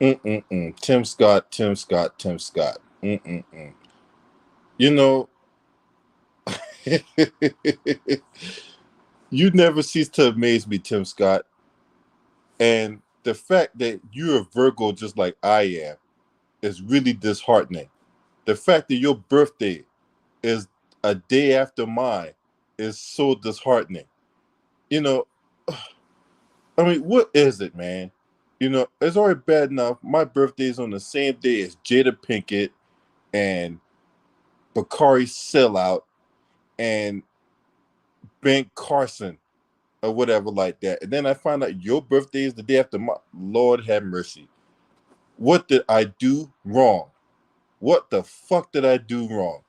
Mm-mm-mm. Tim Scott, Tim Scott, Tim Scott. Mm-mm-mm. You know, you never cease to amaze me, Tim Scott. And the fact that you're a Virgo just like I am is really disheartening. The fact that your birthday is a day after mine is so disheartening. You know, I mean, what is it, man? It's already bad enough. My birthday is on the same day as Jada Pinkett and Bakari Sellout and Ben Carson or whatever like that. And then I find out your birthday is the day after my Lord have mercy. What did I do wrong? What the fuck did I do wrong?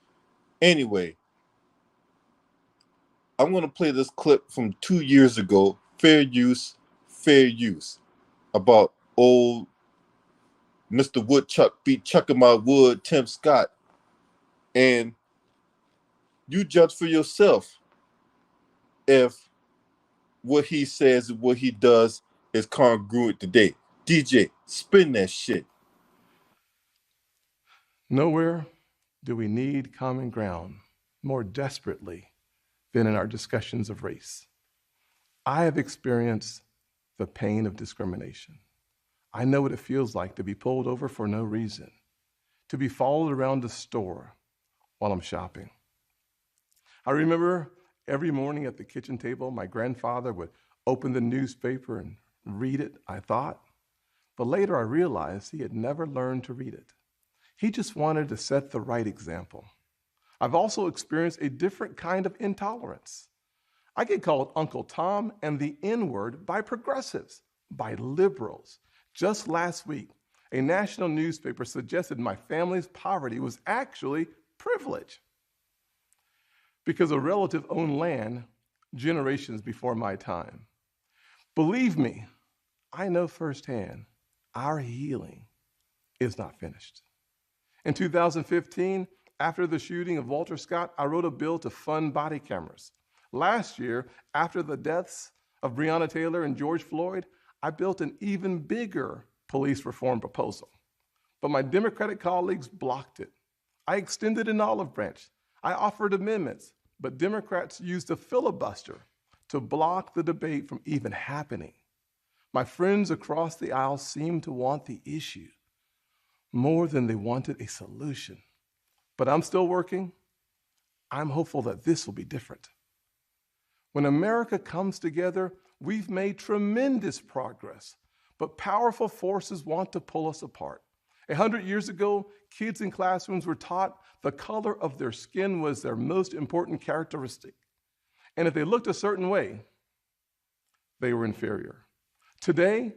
Anyway, I'm gonna play this clip from 2 years ago, fair use, about old Mr. Woodchuck beat chucking my wood, Tim Scott. And you judge for yourself if what he says and what he does is congruent today. DJ, spin that shit. Nowhere do we need common ground more desperately than in our discussions of race. I have experienced the pain of discrimination. I know what it feels like to be pulled over for no reason, to be followed around the store while I'm shopping. I remember every morning at the kitchen table, my grandfather would open the newspaper and read it, I thought. But later I realized he had never learned to read it. He just wanted to set the right example. I've also experienced a different kind of intolerance. I get called Uncle Tom and the N-word by progressives, by liberals. Just last week, a national newspaper suggested my family's poverty was actually privilege because a relative owned land generations before my time. Believe me, I know firsthand our healing is not finished. In 2015, after the shooting of Walter Scott, I wrote a bill to fund body cameras. Last year, after the deaths of Breonna Taylor and George Floyd, I built an even bigger police reform proposal. But my Democratic colleagues blocked it. I extended an olive branch. I offered amendments, but Democrats used a filibuster to block the debate from even happening. My friends across the aisle seemed to want the issue more than they wanted a solution. But I'm still working. I'm hopeful that this will be different. When America comes together, we've made tremendous progress, but powerful forces want to pull us apart. 100 years ago, kids in classrooms were taught the color of their skin was their most important characteristic. And if they looked a certain way, they were inferior. Today,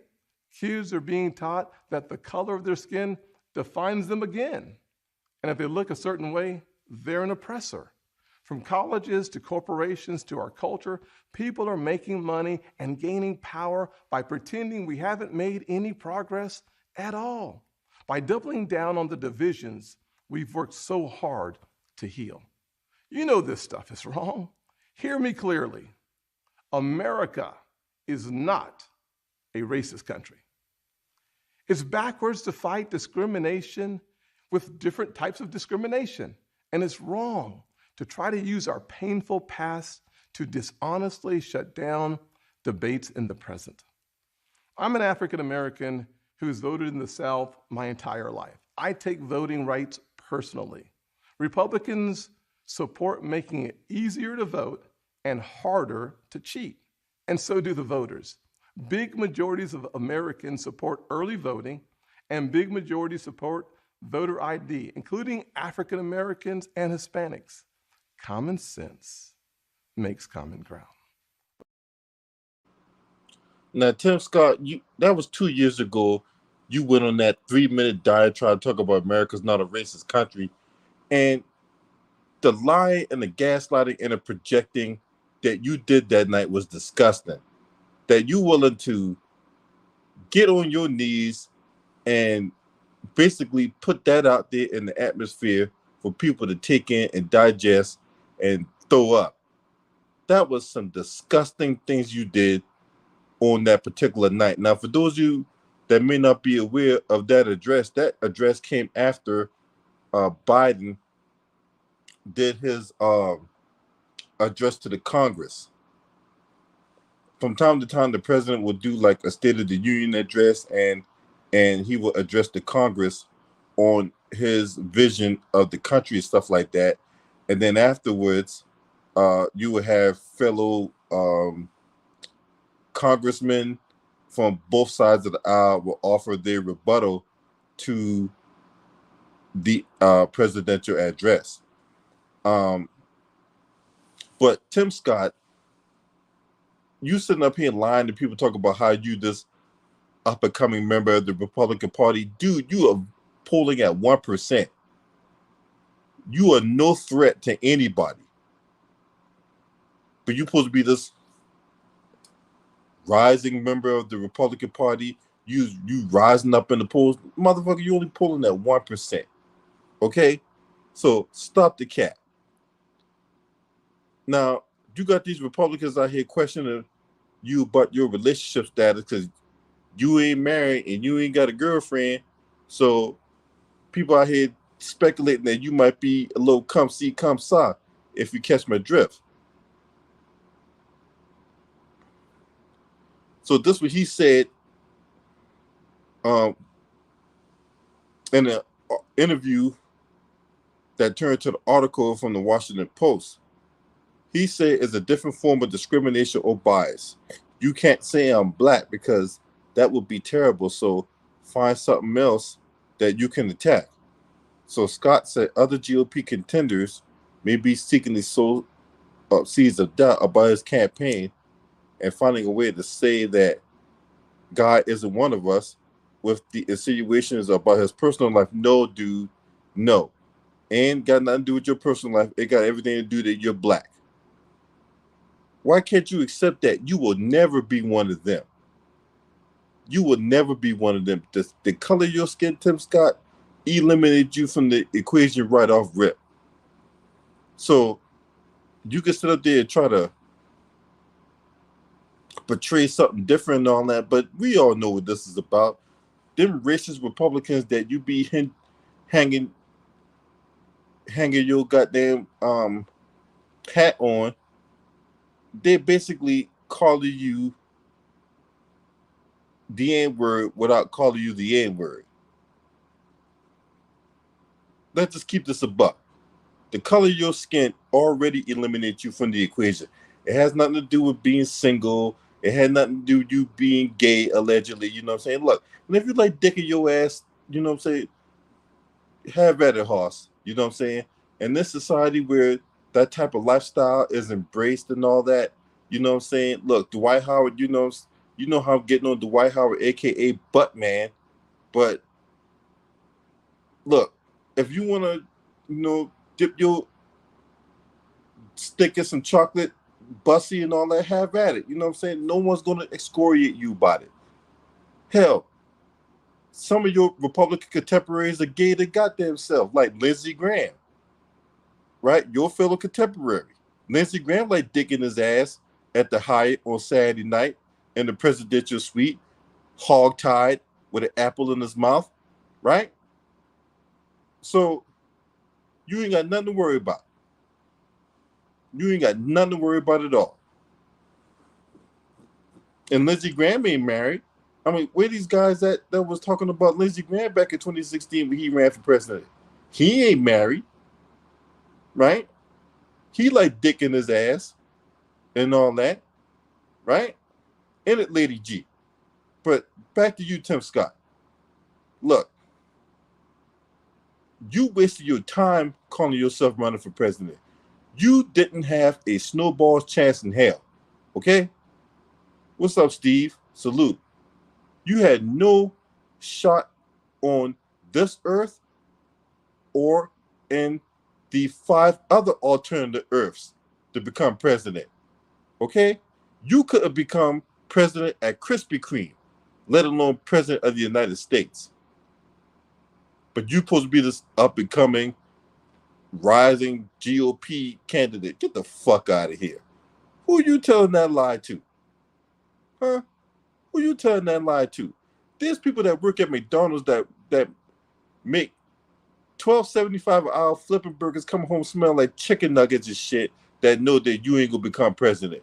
kids are being taught that the color of their skin defines them again. And if they look a certain way, they're an oppressor. From colleges to corporations to our culture, people are making money and gaining power by pretending we haven't made any progress at all, by doubling down on the divisions we've worked so hard to heal. You know this stuff is wrong. Hear me clearly. America is not a racist country. It's backwards to fight discrimination with different types of discrimination. And it's wrong to try to use our painful past to dishonestly shut down debates in the present. I'm an African American who's voted in the South my entire life. I take voting rights personally. Republicans support making it easier to vote and harder to cheat, and so do the voters. Big majorities of Americans support early voting, and big majorities support voter ID, including African Americans and Hispanics. Common sense makes common ground. Now, Tim Scott, that was 2 years ago. You went on that 3-minute diatribe to talk about America's not a racist country. And the lie and the gaslighting and the projecting that you did that night was disgusting. That you willing to get on your knees and basically put that out there in the atmosphere for people to take in and digest and throw up. That was some disgusting things you did on that particular night. Now, for those of you that may not be aware of that address. That address came after Biden did his address to the Congress. From time to time, the president will do like a State of the Union address, and he will address the Congress on his vision of the country and stuff like that. And then afterwards, you will have fellow congressmen from both sides of the aisle will offer their rebuttal to the presidential address. Um, but Tim Scott, you sitting up here lying to people talking about how you this up and coming member of the Republican Party, dude, you are polling at 1%. You are no threat to anybody. But you're supposed to be this rising member of the Republican Party. You rising up in the polls. Motherfucker, you only polling at 1%. Okay? So stop the cap. Now, you got these Republicans out here questioning you about your relationship status because you ain't married and you ain't got a girlfriend. So people out here speculating that you might be a little come see, come saw, if you catch my drift. So this what he said in an interview that turned to the article from the Washington Post. He said it's a different form of discrimination or bias. You can't say I'm black because that would be terrible. So find something else that you can attack. So Scott said other GOP contenders may be seeking to sow seeds of doubt about his campaign and finding a way to say that God isn't one of us with the insinuations about his personal life. No, dude, no. And got nothing to do with your personal life. It got everything to do that you're black. Why can't you accept that? You will never be one of them. You will never be one of them. The color of your skin, Tim Scott, eliminated you from the equation right off rip. So you can sit up there and try to portray something different and all that, but we all know what this is about. Them racist Republicans that you be hanging your goddamn hat on, they basically calling you the N-word without calling you the N-word. Let's just keep this a buck. The color of your skin already eliminates you from the equation. It has nothing to do with being single. It had nothing to do with you being gay, allegedly. You know what I'm saying? Look, and if you like dicking your ass, you know what I'm saying, have at it, horse. You know what I'm saying? In this society where that type of lifestyle is embraced and all that, you know what I'm saying? Look, Dwight Howard, you know how I'm getting on Dwight Howard, aka Buttman. But look, if you want to, dip your stick in some chocolate, bussy and all that, have at it. You know what I'm saying? No one's going to excoriate you about it. Hell, some of your Republican contemporaries are gay to goddamn self, like Lindsey Graham, right? Your fellow contemporary. Lindsey Graham like dick in his ass at the Hyatt on Saturday night in the presidential suite, hog-tied with an apple in his mouth, right? So you ain't got nothing to worry about. You ain't got nothing to worry about at all. And Lindsey Graham ain't married. I mean, where these guys that was talking about Lindsey Graham back in 2016 when he ran for president? He ain't married, right? He like dick in his ass and all that, right? And it, Lady G. But back to you, Tim Scott. Look, you wasted your time calling yourself running for president. You didn't have a snowball's chance in hell, okay? What's up, Steve? Salute. You had no shot on this earth or in the 5 other alternative earths to become president. Okay? You could have become president at Krispy Kreme, let alone president of the United States. But you're supposed to be this up and coming, rising GOP candidate. Get the fuck out of here. Who you telling that lie to? Huh? Who you telling that lie to? There's people that work at McDonald's that make $12.75 an hour flipping burgers, come home smelling like chicken nuggets and shit, that know that you ain't gonna become president.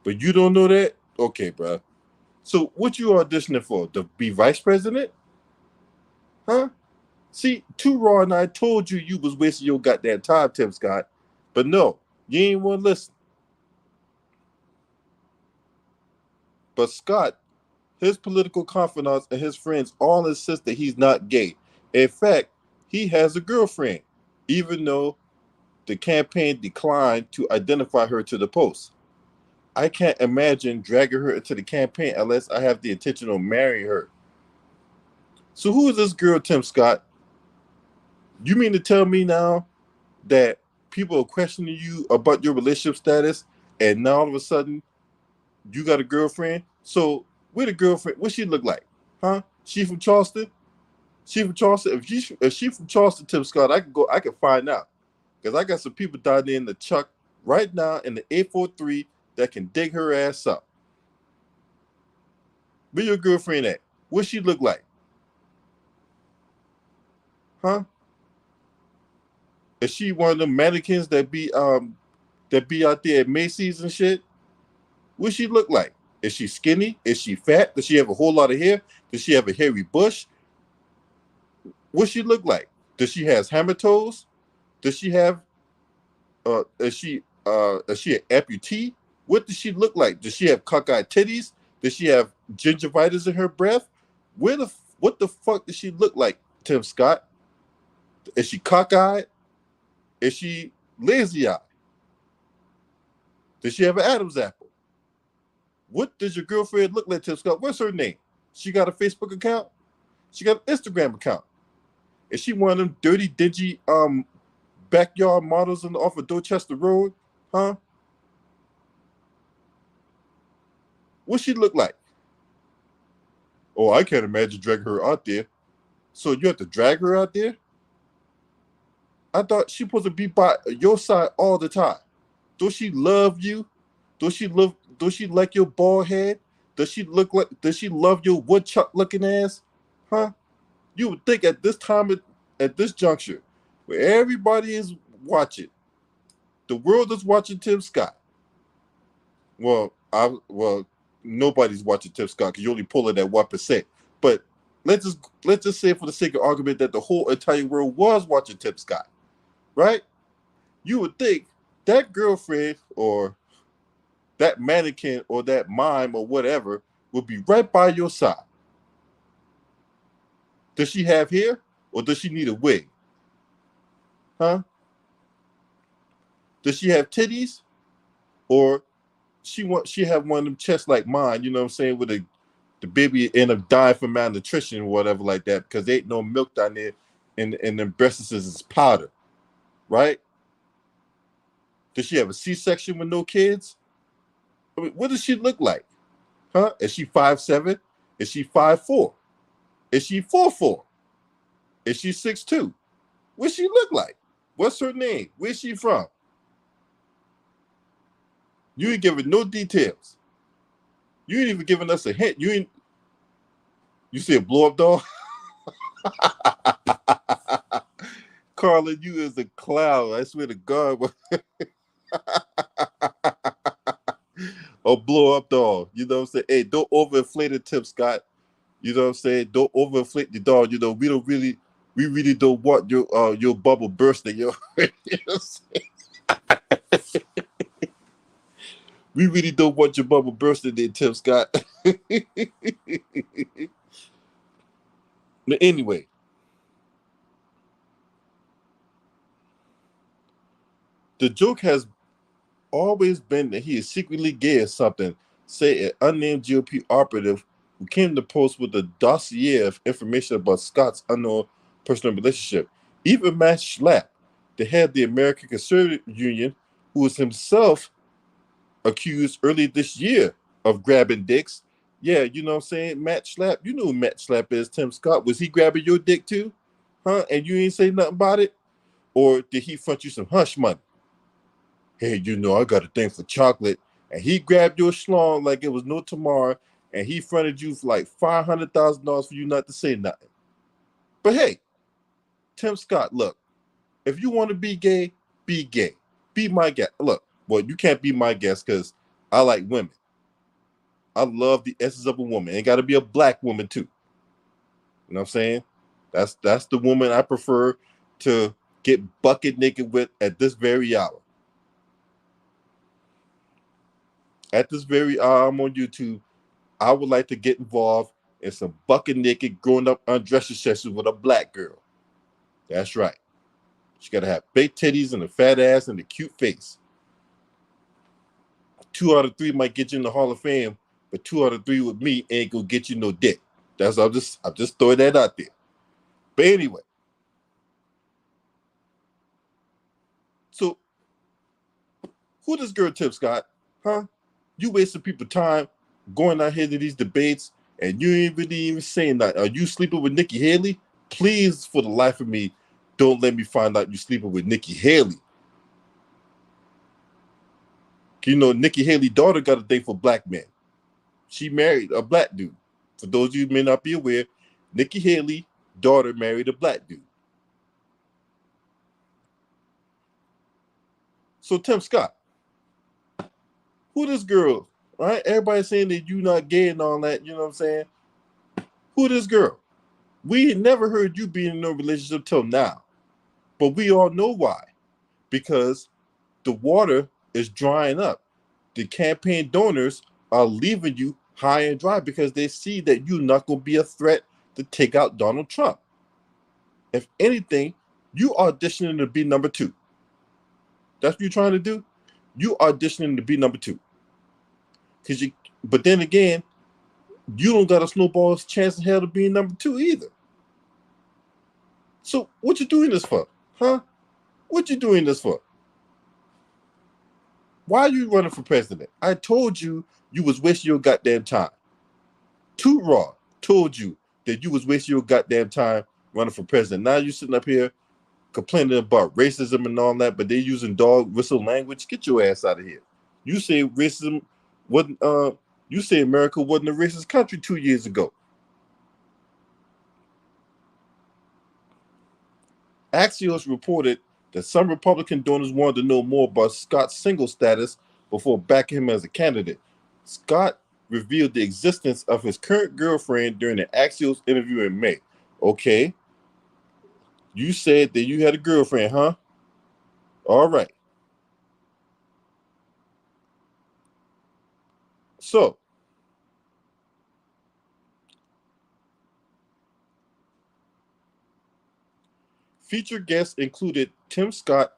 But you don't know that? Okay, bro. So what you auditioning for? To be vice president? Huh? See, Too Raw and I told you you was wasting your goddamn time, Tim Scott. But no, you ain't want to listen. But Scott, his political confidants and his friends all insist that he's not gay. In fact, he has a girlfriend, even though the campaign declined to identify her to the post. I can't imagine dragging her into the campaign unless I have the intention of marrying her. So who is this girl, Tim Scott? You mean to tell me now that people are questioning you about your relationship status, and now all of a sudden you got a girlfriend? So where the girlfriend? What she look like? Huh? She from Charleston? She from Charleston? If she from Charleston, Tim Scott, I can go. I can find out because I got some people down there in the Chuck right now in the 843 that can dig her ass up. Where your girlfriend at? What she look like? Huh? Is she one of the mannequins that be out there at Macy's and shit? What she look like? Is she skinny? Is she fat? Does she have a whole lot of hair? Does she have a hairy bush? What she look like? Does she has hammer toes? Does she have is she an amputee? What does she look like? Does she have cockeyed titties? Does she have gingivitis in her breath? What the fuck does she look like, Tim Scott? Is she cockeyed? Is she lazy eye? Does she have an Adam's apple? What does your girlfriend look like, Tim Scott? What's her name? She got a Facebook account? She got an Instagram account. Is she one of them dirty, dingy backyard models off of Dorchester Road? Huh? What she look like? Oh, I can't imagine dragging her out there. So you have to drag her out there? I thought she supposed to be by your side all the time. Does she love you? Does she like your bald head? Does she love your woodchuck looking ass? Huh? You would think at this time at this juncture, where everybody is watching, the world is watching Tim Scott. Well, nobody's watching Tim Scott because you're only pulling that 1%. But let's just say for the sake of argument that the whole entire world was watching Tim Scott, right? You would think that girlfriend or that mannequin or that mime or whatever would be right by your side. Does she have hair or does she need a wig? Huh? Does she have titties or she have one of them chests like mine? You know what I'm saying, with the baby end up dying from malnutrition or whatever like that because there ain't no milk down there, and the breasts is powder, right? Does she have a C-section with no kids? I mean, what does she look like? Huh? Is she 5'7"? Is she 5'4"? Is she 4'4"? Is she 6'2"? What she look like? What's her name? Where's she from? You ain't giving no details. You ain't even giving us a hint. You see a blow up doll? Carlin, you is a clown. I swear to God. A blow up doll. You know what I'm saying? Hey, don't overinflate it, Tim Scott. You know what I'm saying? Don't overinflate the doll. You know, we really don't want your bubble bursting. You know what I'm saying? We really don't want your bubble bursting there, Tim Scott. But anyway, the joke has always been that he is secretly gay or something, say an unnamed GOP operative who came to post with a dossier of information about Scott's unknown personal relationship. Even Matt Schlapp, the head of the American Conservative Union, who was himself accused early this year of grabbing dicks. Yeah, you know what I'm saying? Matt Schlapp, you know who Matt Schlapp is, Tim Scott. Was he grabbing your dick too? Huh? And you ain't say nothing about it? Or did he front you some hush money? Hey, you know, I got a thing for chocolate. And he grabbed your schlong like it was no tomorrow. and he fronted you for like $500,000 for you not to say nothing. But hey, Tim Scott, look, if you want to be gay, be gay. Be my guest. Look, well, you can't be my guest because I like women. I love the essence of a woman. It got to be a black woman too. You know what I'm saying? That's the woman I prefer to get bucket naked with at this very hour. At this very hour, I'm on YouTube. I would like to get involved in some bucket naked growing up undressing sessions with a black girl. That's right. She got to have big titties and a fat ass and a cute face. 2 out of 3 might get you in the Hall of Fame, but 2 out of 3 with me ain't gonna get you no dick. I'm just throwing that out there. But anyway, so who this girl Tim Scott? Huh? You wasting people time going out here to these debates and you ain't really even saying that. Are you sleeping with Nikki Haley? Please, for the life of me, don't let me find out you sleeping with Nikki Haley. You know, Nikki Haley's daughter got a date for black men. She married a black dude. For those of you who may not be aware, Nikki Haley's daughter married a black dude. So Tim Scott, who this girl? Right? Everybody saying that you not gay and all that. You know what I'm saying? Who this girl? We had never heard you being in a relationship till now, but we all know why. Because the water is drying up. The campaign donors are leaving you high and dry because they see that you're not going to be a threat to take out Donald Trump. If anything, you auditioning to be number 2. That's what you're trying to do. You auditioning to be number 2. But then again, you don't got a snowball's chance in hell to be number 2 either. So what you doing this for? Huh? What you doing this for? Why are you running for president? I told you was wasting your goddamn time. Too Raw told you that you was wasting your goddamn time running for president. Now you sitting up here complaining about racism and all that, but they using dog whistle language. Get your ass out of here. You say racism wasn't you say America wasn't a racist country 2 years ago. Axios reported that some Republican donors wanted to know more about Scott's single status before backing him as a candidate. Scott revealed the existence of his current girlfriend during an Axios interview in May. Okay. You said that you had a girlfriend, huh? All right. So, featured guests included Tim Scott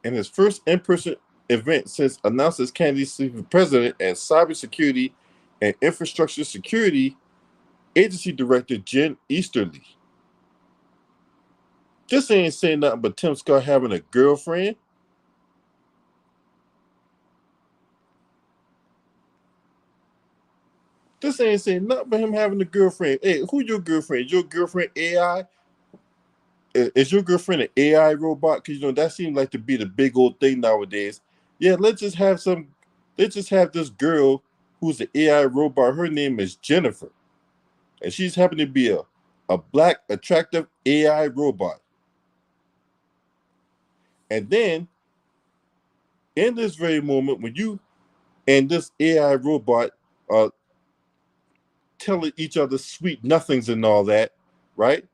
in his first in-person event since announcing his candidacy for president and cybersecurity and infrastructure security agency director Jen Easterly. This ain't saying nothing but Tim Scott having a girlfriend. This ain't saying nothing but him having a girlfriend. Hey, who your girlfriend? Is your girlfriend AI? Is your girlfriend an AI robot? Because you know that seems like to be the big old thing nowadays. Yeah, let's just have this girl who's an AI robot. Her name is Jennifer, and she's happen to be a black attractive AI robot. And then in this very moment, when you and this AI robot are telling each other sweet nothings and all that, right?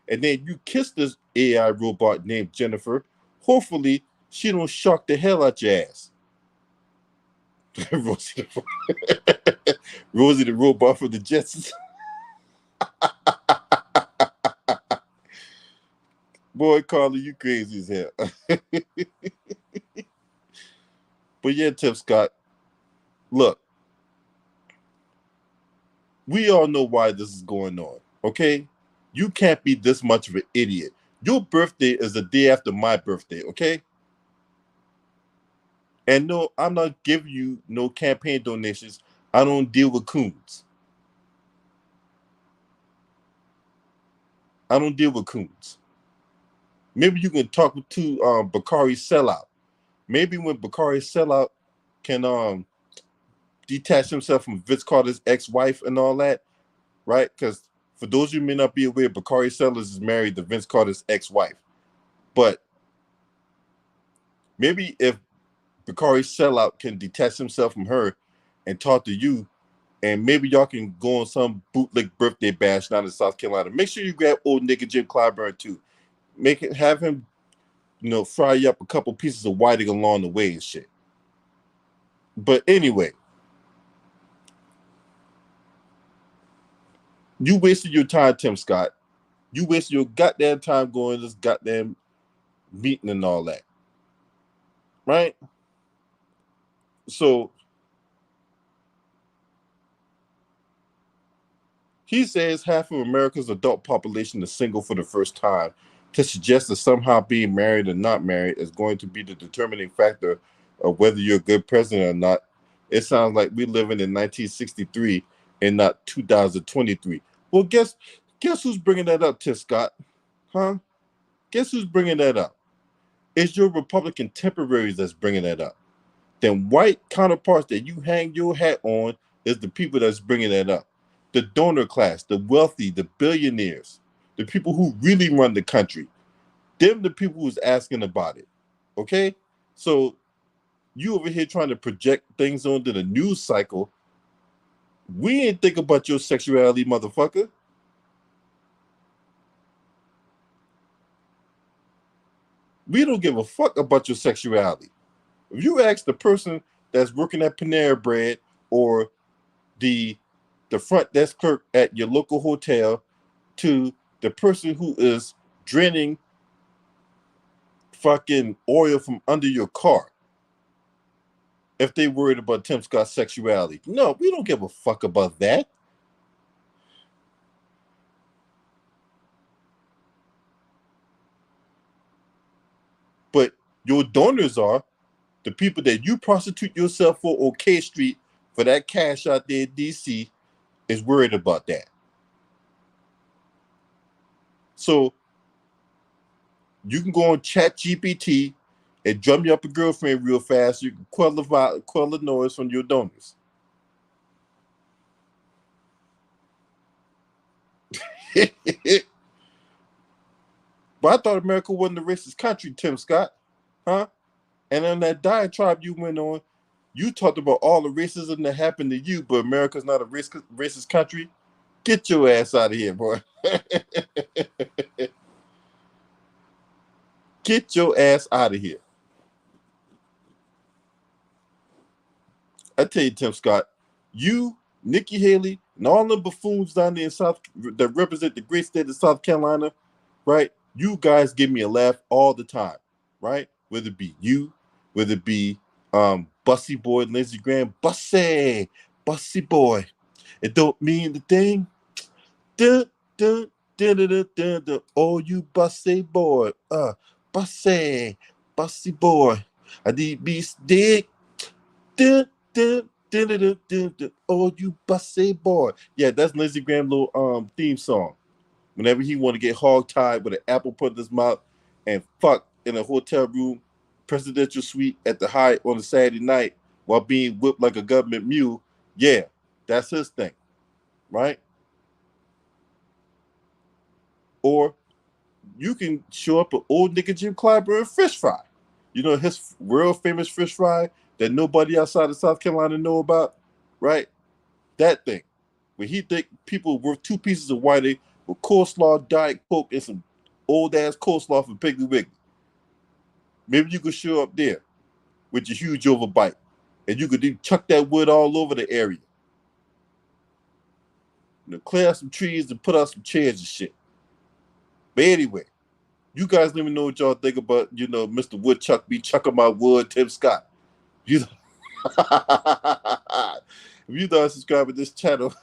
And then you kiss this AI robot named Jennifer. Hopefully, she don't shock the hell out your ass. Rosie, Rosie the robot from the Jetsons. Boy, Carly, you crazy as hell. But yeah, Tim Scott, look, we all know why this is going on, okay? You can't be this much of an idiot. Your birthday is the day after my birthday, okay? And no, I'm not giving you no campaign donations. I don't deal with coons. I don't deal with coons. Maybe you can talk to Bakari Sellout. Maybe when Bakari Sellout can detach himself from Vince Carter's ex-wife and all that, right? Because for those of you who may not be aware, Bakari Sellers is married to Vince Carter's ex-wife. But maybe if Bakari Sellout can detach himself from her and talk to you, and maybe y'all can go on some bootleg birthday bash down in South Carolina. Make sure you grab old nigga Jim Clyburn too. Have him, fry you up a couple pieces of whiting along the way and shit. But anyway, you wasted your time, Tim Scott. You wasted your goddamn time going to this goddamn meeting and all that. Right? So he says half of America's adult population is single for the first time, to suggest that somehow being married or not married is going to be the determining factor of whether you're a good president or not. It sounds like we're living in 1963 and not 2023. Well, guess who's bringing that up, Tim Scott? Huh? Guess who's bringing that up? It's your Republican temporaries that's bringing that up. Then white counterparts that you hang your hat on is the people that's bringing that up. The donor class, the wealthy, the billionaires, the people who really run the country. Them the people who's asking about it. Okay? So you over here trying to project things onto the news cycle. We ain't think about your sexuality, motherfucker. We don't give a fuck about your sexuality. If you ask the person that's working at Panera Bread or the front desk clerk at your local hotel to the person who is draining fucking oil from under your car, if they worried about Tim Scott's sexuality. No, we don't give a fuck about that. But your donors are the people that you prostitute yourself for on K Street for that cash out there in DC is worried about that. So you can go on Chat GPT and drum you up a girlfriend real fast so you can quell the noise from your donors. But I thought America wasn't a racist country, Tim Scott. Huh? And on that diatribe you went on, you talked about all the racism that happened to you, but America's not a racist country. Get your ass out of here, boy. Get your ass out of here. I tell you, Tim Scott, you, Nikki Haley, and all the buffoons down there in South that represent the great state of South Carolina, right? You guys give me a laugh all the time, right? Whether it be you, whether it be Bussy Boy, Lindsey Graham, Bussy Boy. It don't mean the thing. Dun, dun, dun, dun, dun, dun, dun. Oh, you Bussy Boy, Bussy Boy. I need be stick. Dun, dun, dun, dun, dun, dun, dun. Oh, you Bussy Boy. Yeah, that's Lindsey Graham's little theme song. Whenever he want to get hog tied with an apple put in his mouth and fuck in a hotel room, presidential suite at the Hyatt on a Saturday night while being whipped like a government mule, yeah, that's his thing, right? Or you can show up with old nigga Jim Clyburn fish fry. You know his world famous fish fry that nobody outside of South Carolina know about, right? That thing. When he think people worth two pieces of whiting with coleslaw, Diet Coke, and some old ass coleslaw from Piggly Wiggly. Maybe you could show up there with your huge overbite, and you could chuck that wood all over the area. Clear out some trees and put out some chairs and shit. But anyway, you guys don't even know what y'all think about, Mr. Woodchuck be chucking my wood, Tim Scott. You, if you don't subscribe to this channel,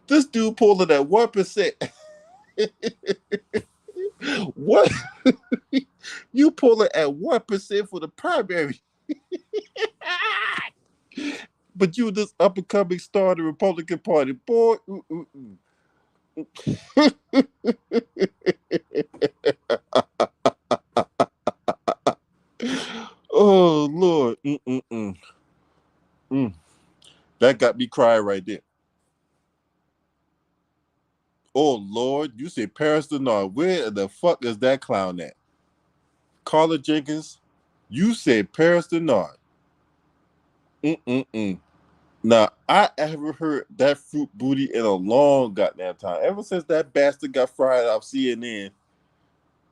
this dude pulling at 1%. What? You pulling at 1% for the primary. But you this up and coming star of the Republican Party. Boy. Oh Lord. Mm. That got me crying right there. Oh Lord, you say Paris Denard. Where the fuck is that clown at? Carla Jenkins, you said Paris Denard. Mm. Now, I haven't heard that fruit booty in a long goddamn time. Ever since that bastard got fried off CNN,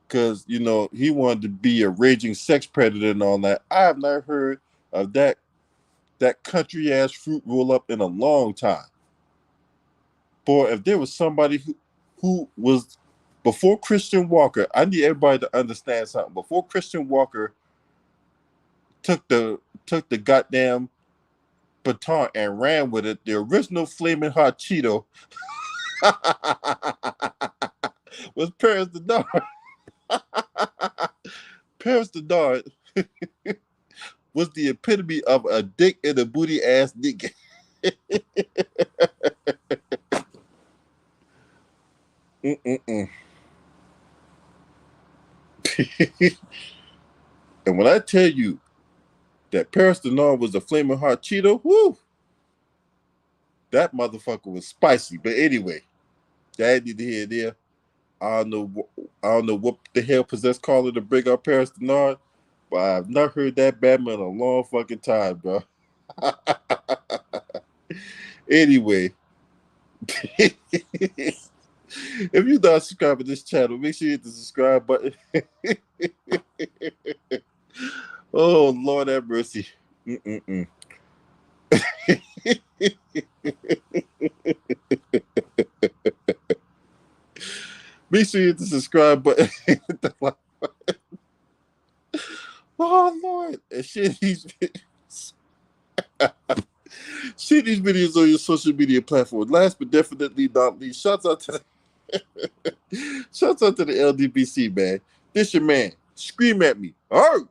because, he wanted to be a raging sex predator and all that. I have not heard of that country ass fruit roll up in a long time. Boy, if there was somebody who was before Christian Walker, I need everybody to understand something. Before Christian Walker took the goddamn baton and ran with it, the original flaming hot Cheeto was Paris the Dog. Paris the Dog was the epitome of a dick in a booty ass nigga. And when I tell you that Paris Denard was a flaming hot Cheeto, whoo, that motherfucker was spicy. But anyway, that neither here nor there. I don't know what the hell possessed Carla to bring up Paris Denard, but I've not heard that Batman in a long fucking time, bro. Anyway, if you're not subscribed to this channel, make sure you hit the subscribe button. Oh, Lord have mercy. Make sure you hit the subscribe button. Oh, Lord. And share these videos on your social media platform. Last but definitely not least, shouts out to the LDBC, man. This your man. Scream at me. All right.